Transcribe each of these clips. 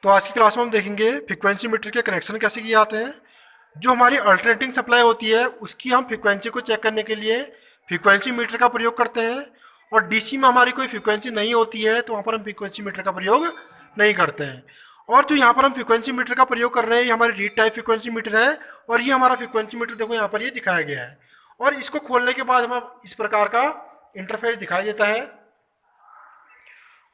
तो आज की क्लास में हम देखेंगे फ्रीक्वेंसी मीटर के कनेक्शन कैसे किए जाते हैं। जो हमारी अल्टरनेटिंग सप्लाई होती है उसकी हम फ्रीक्वेंसी को चेक करने के लिए फ्रीक्वेंसी मीटर का प्रयोग करते हैं, और डीसी में हमारी कोई फ्रीक्वेंसी नहीं होती है तो वहाँ पर हम फ्रीक्वेंसी मीटर का प्रयोग नहीं करते हैं। और जो यहाँ पर हम फ्रीक्वेंसी मीटर का प्रयोग कर रहे हैं ये हमारी रीड टाइप फ्रीक्वेंसी मीटर है, और ये हमारा फ्रीक्वेंसी मीटर देखो यहाँ पर ये दिखाया गया है। और इसको खोलने के बाद हमें इस प्रकार का इंटरफेस दिखाई देता है।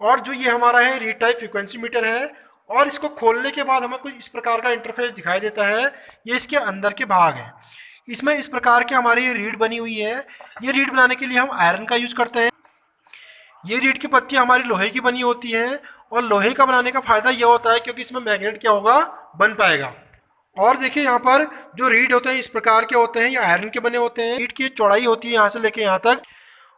और जो ये हमारा है रीड टाइप फ्रीक्वेंसी मीटर है, और इसको खोलने के बाद हमें कुछ इस प्रकार का इंटरफेस दिखाई देता है। ये इसके अंदर के भाग हैं। इसमें इस प्रकार के हमारी रीड बनी हुई है। ये रीड बनाने के लिए हम आयरन का यूज़ करते हैं। ये रीड की पत्ती हमारी लोहे की बनी होती है, और लोहे का बनाने का फ़ायदा यह होता है क्योंकि इसमें मैग्नेट क्या होगा, बन पाएगा। और देखिए यहाँ पर जो रीड होते हैं इस प्रकार के होते हैं, ये आयरन के बने होते हैं। रीड की चौड़ाई होती है यहाँ से लेके यहाँ तक,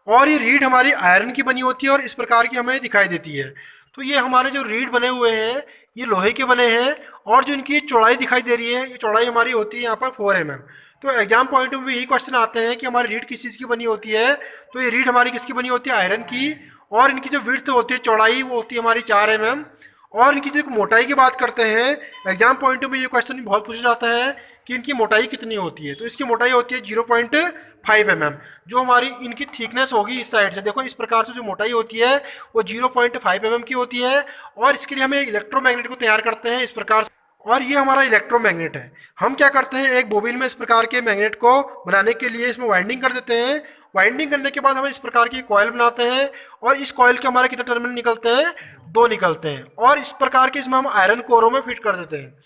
और ये रीड हमारी आयरन की बनी होती है और इस प्रकार की हमें दिखाई देती है। तो ये हमारे जो रीड बने हुए हैं ये लोहे के बने हैं, और जो इनकी चौड़ाई दिखाई दे रही है ये चौड़ाई हमारी होती है यहाँ पर 4 mm। तो एग्जाम पॉइंट में भी यही क्वेश्चन आते हैं कि हमारी रीड किस चीज़ की बनी होती है। तो ये रीड हमारी किसकी बनी होती है, आयरन की, और इनकी जो विड्थ होती है चौड़ाई वो होती है हमारी 4 mm। और इनकी जो मोटाई की बात करते हैं एग्जाम पॉइंट में ये क्वेश्चन बहुत पूछा जाता है कि इनकी मोटाई कितनी होती है। तो इसकी मोटाई होती है 0.5 mm। जो हमारी इनकी थिकनेस होगी इस साइड से देखो इस प्रकार से जो मोटाई होती है वो 0.5 mm की होती है। और इसके लिए हमें इलेक्ट्रोमैग्नेट को तैयार करते हैं इस प्रकार से, और ये हमारा इलेक्ट्रोमैग्नेट है। हम क्या करते हैं एक बोबिन में इस प्रकार के मैग्नेट को बनाने के लिए इसमें वाइंडिंग कर देते हैं। वाइंडिंग करने के बाद हम इस प्रकार की कॉइल बनाते हैं, और इस कॉइल के हमारे कितने टर्मिनल निकलते हैं, 2 निकलते हैं। और इस प्रकार के इसमें हम आयरन कोरों में फिट कर देते हैं।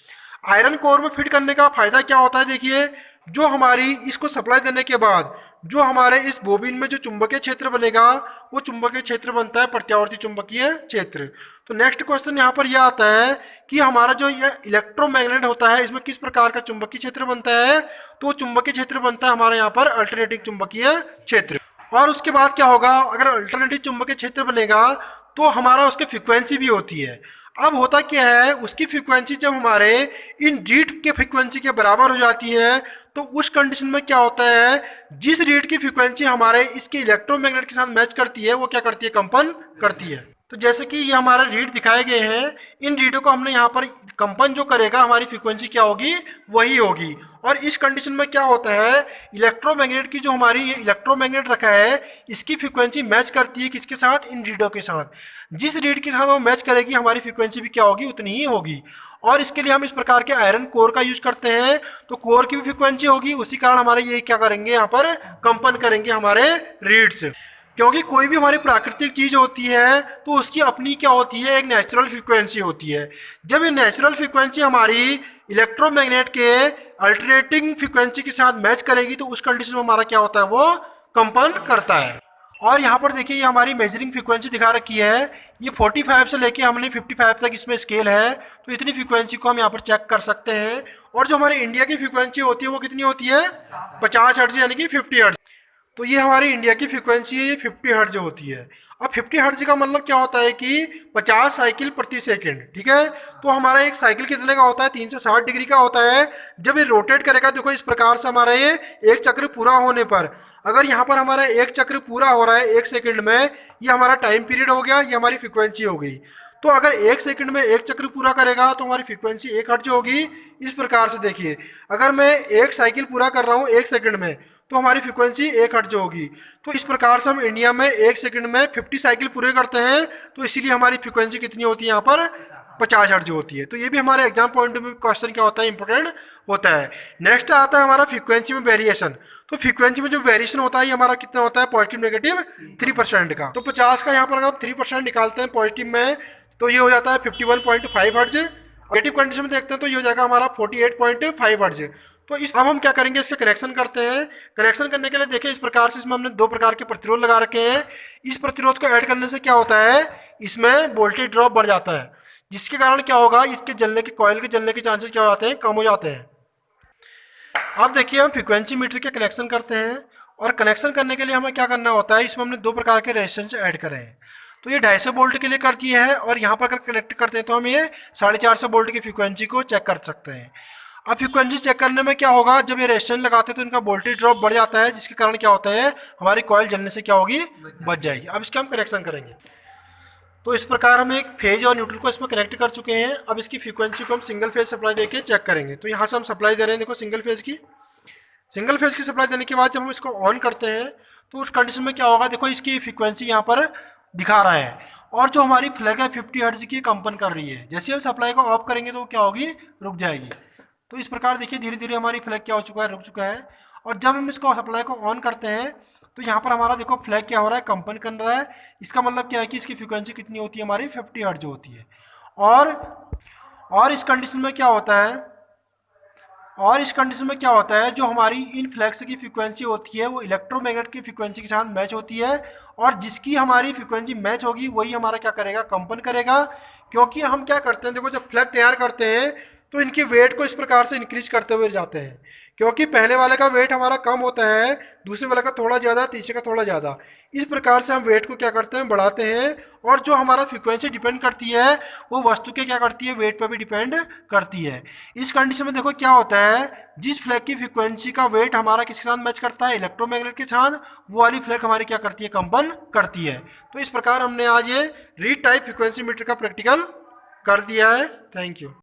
आयरन कोर में फिट करने का फायदा क्या होता है, देखिए जो हमारी इसको सप्लाई देने के बाद जो हमारे इस बोबिन में जो चुंबकीय क्षेत्र बनेगा वो चुंबकीय क्षेत्र बनता है प्रत्यावर्ती चुंबकीय क्षेत्र। तो नेक्स्ट क्वेश्चन यहाँ पर यह आता है कि हमारा जो यह इलेक्ट्रोमैग्नेट होता है इसमें किस प्रकार का चुंबकीय क्षेत्र बनता है। तो चुंबकीय क्षेत्र बनता है हमारे यहाँ पर अल्टरनेटिंग चुंबकीय क्षेत्र। और उसके बाद क्या होगा, अगर अल्टरनेटिव चुंबकीय क्षेत्र बनेगा तो हमारा उसकी फ्रीक्वेंसी भी होती है। अब होता क्या है, उसकी फ्रीक्वेंसी जब हमारे इन रीड के फ्रीक्वेंसी के बराबर हो जाती है तो उस कंडीशन में क्या होता है, जिस रीड की फ्रीक्वेंसी हमारे इसके इलेक्ट्रोमैग्नेट के साथ मैच करती है वो क्या करती है, कंपन करती है। तो जैसे कि ये हमारे रीड दिखाए गए हैं, इन रीडों को हमने यहाँ पर कंपन जो करेगा हमारी फ्रीक्वेंसी क्या होगी, वही होगी। और इस कंडीशन में क्या होता है, इलेक्ट्रोमैग्नेट की जो हमारी ये इलेक्ट्रोमैग्नेट रखा है इसकी फ्रीक्वेंसी मैच करती है किसके साथ, इन रीडों के साथ। जिस रीड के साथ वो मैच करेगी हमारी फ्रीक्वेंसी भी क्या होगी, उतनी ही होगी। और इसके लिए हम इस प्रकार के आयरन कोर का यूज करते हैं, तो कोर की भी फ्रीक्वेंसी होगी, उसी कारण हमारे ये क्या करेंगे, यहाँ पर कंपन करेंगे हमारे रीड से। क्योंकि कोई भी हमारी प्राकृतिक चीज़ होती है तो उसकी अपनी क्या होती है, एक नेचुरल फ्रीक्वेंसी होती है। जब ये नेचुरल फ्रीक्वेंसी हमारी इलेक्ट्रोमैग्नेट के अल्टरनेटिंग फ्रीक्वेंसी के साथ मैच करेगी तो उस कंडीशन में हमारा क्या होता है, वो कंपन करता है। और यहाँ पर देखिए ये हमारी मेजरिंग फ्रीक्वेंसी दिखा रखी है, ये 45 से लेके हमने 55 तक इसमें स्केल है। तो इतनी फ्रीक्वेंसी को हम यहाँ पर चेक कर सकते हैं। और जो हमारी इंडिया की फ्रीक्वेंसी होती है वो कितनी होती है, 50 हर्ट्ज यानी कि 50 हर्ट्ज। तो ये हमारी इंडिया की फ्रीक्वेंसी है, ये 50 हर्ट्ज होती है। अब 50 हर्ट्ज का मतलब क्या होता है कि 50 साइकिल प्रति सेकंड, ठीक है। तो हमारा एक साइकिल कितने का होता है, 360 डिग्री का होता है। जब ये रोटेट करेगा देखो इस प्रकार से हमारा ये एक चक्र पूरा होने पर, अगर यहाँ पर हमारा एक चक्र पूरा हो रहा है 1 सेकंड में, ये हमारा टाइम पीरियड हो गया, ये हमारी फ्रीक्वेंसी हो गई। तो अगर 1 सेकंड में एक चक्र पूरा करेगा तो हमारी फ्रीक्वेंसी 1 हर्ट्ज होगी। इस प्रकार से देखिए अगर मैं एक साइकिल पूरा कर रहा हूँ 1 सेकंड में तो हमारी फ्रीक्वेंसी 1 हर्ट्ज होगी। तो इस प्रकार से हम इंडिया में 1 सेकंड में 50 साइकिल पूरे करते हैं, तो इसीलिए हमारी फ्रीक्वेंसी कितनी होती है, यहाँ पर 50 हर्ट्ज होती है। तो ये भी हमारे एग्जाम पॉइंट में क्वेश्चन क्या होता है, इंपॉर्टेंट होता है। नेक्स्ट आता है हमारा फ्रीक्वेंसी में वेरिएशन। तो फ्रीक्वेंसी में जो वेरिएशन होता है ये हमारा कितना होता है, पॉजिटिव नेगेटिव 3% का। तो 50 का यहाँ पर अगर हम 3% निकालते हैं पॉजिटिव में तो ये हो जाता है 51.5 हर्ट्ज। नेगेटिव कंडीशन में देखते हैं तो ये हो जाएगा हमारा 48.5 हर्ट्ज। तो इस अब हम क्या करेंगे, इससे कनेक्शन करते हैं। कनेक्शन करने के लिए देखिए इस प्रकार से इसमें हमने 2 प्रकार के प्रतिरोध लगा रखे हैं। इस प्रतिरोध को ऐड करने से क्या होता है, इसमें वोल्टेज ड्रॉप बढ़ जाता है, जिसके कारण क्या होगा, इसके जलने के कॉइल के जलने के चांसेस क्या हो जाते हैं, कम हो जाते हैं। अब देखिए हम फ्रीक्वेंसी मीटर के कनेक्शन करते हैं, और कनेक्शन करने के लिए हमें क्या करना होता है, इसमें हमने 2 प्रकार के रेजिस्टेंस ऐड करे हैं। तो ये 250 वोल्ट के लिए कर दिया है, और यहाँ पर अगर कनेक्ट करते हैं तो हम ये 450 वोल्ट की फ्रीक्वेंसी को चेक कर सकते हैं। अब फ्रीक्वेंसी चेक करने में क्या होगा, जब ये रेजिस्टेंस लगाते हैं तो इनका वोल्टेज ड्रॉप बढ़ जाता है, जिसके कारण क्या होता है, हमारी कॉइल जलने से क्या होगी, बच जाएगी। अब इसके हम कनेक्शन करेंगे। तो इस प्रकार हम एक फेज और न्यूट्रल को इसमें कनेक्ट कर चुके हैं। अब इसकी फ्रीक्वेंसी को हम सिंगल फेज सप्लाई देके चेक करेंगे। तो यहाँ से हम सप्लाई दे रहे हैं, देखो सिंगल फेज की सप्लाई देने के बाद जब हम इसको ऑन करते हैं तो उस कंडीशन में क्या होगा, देखो इसकी फ्रीक्वेंसी यहाँ पर दिखा रहा है और जो हमारी फ्लैग है 50 हर्ट्ज की कंपन कर रही है। जैसे हम सप्लाई को ऑफ करेंगे तो क्या होगी, रुक जाएगी। तो इस प्रकार देखिए धीरे धीरे हमारी फ्लैग क्या हो चुका है, रुक चुका है। और जब हम इसको सप्लाई को ऑन करते हैं तो यहाँ पर हमारा देखो फ्लैग क्या हो रहा है, कंपन कर रहा है। इसका मतलब क्या है कि इसकी फ्रीक्वेंसी कितनी होती है, हमारी 50 हर्ट्ज होती है। और इस कंडीशन में क्या होता है, जो हमारी इन फ्लैग्स की फ्रीक्वेंसी होती है वो इलेक्ट्रोमैग्नेट की फ्रीक्वेंसी के साथ मैच होती है। और जिसकी हमारी फ्रीक्वेंसी मैच होगी वही हमारा क्या करेगा, कंपन करेगा। क्योंकि हम क्या करते हैं, देखो जब फ्लैग तैयार करते हैं तो इनके वेट को इस प्रकार से इंक्रीज करते हुए जाते हैं। क्योंकि पहले वाले का वेट हमारा कम होता है, दूसरे वाले का थोड़ा ज़्यादा, तीसरे का थोड़ा ज़्यादा। इस प्रकार से हम वेट को क्या करते हैं, बढ़ाते हैं। और जो हमारा फ्रीक्वेंसी डिपेंड करती है वो वस्तु के क्या करती है, वेट पर भी डिपेंड करती है। इस कंडीशन में देखो क्या होता है, जिस फ्लैग की फ्रीक्वेंसी का वेट हमारा किसके साथ मैच करता है, इलेक्ट्रोमैग्नेट के साथ, वो वाली फ्लैग हमारी क्या करती है, कंपन करती है। तो इस प्रकार हमने आज ये रीड टाइप फ्रीक्वेंसी मीटर का प्रैक्टिकल कर दिया है। Thank you.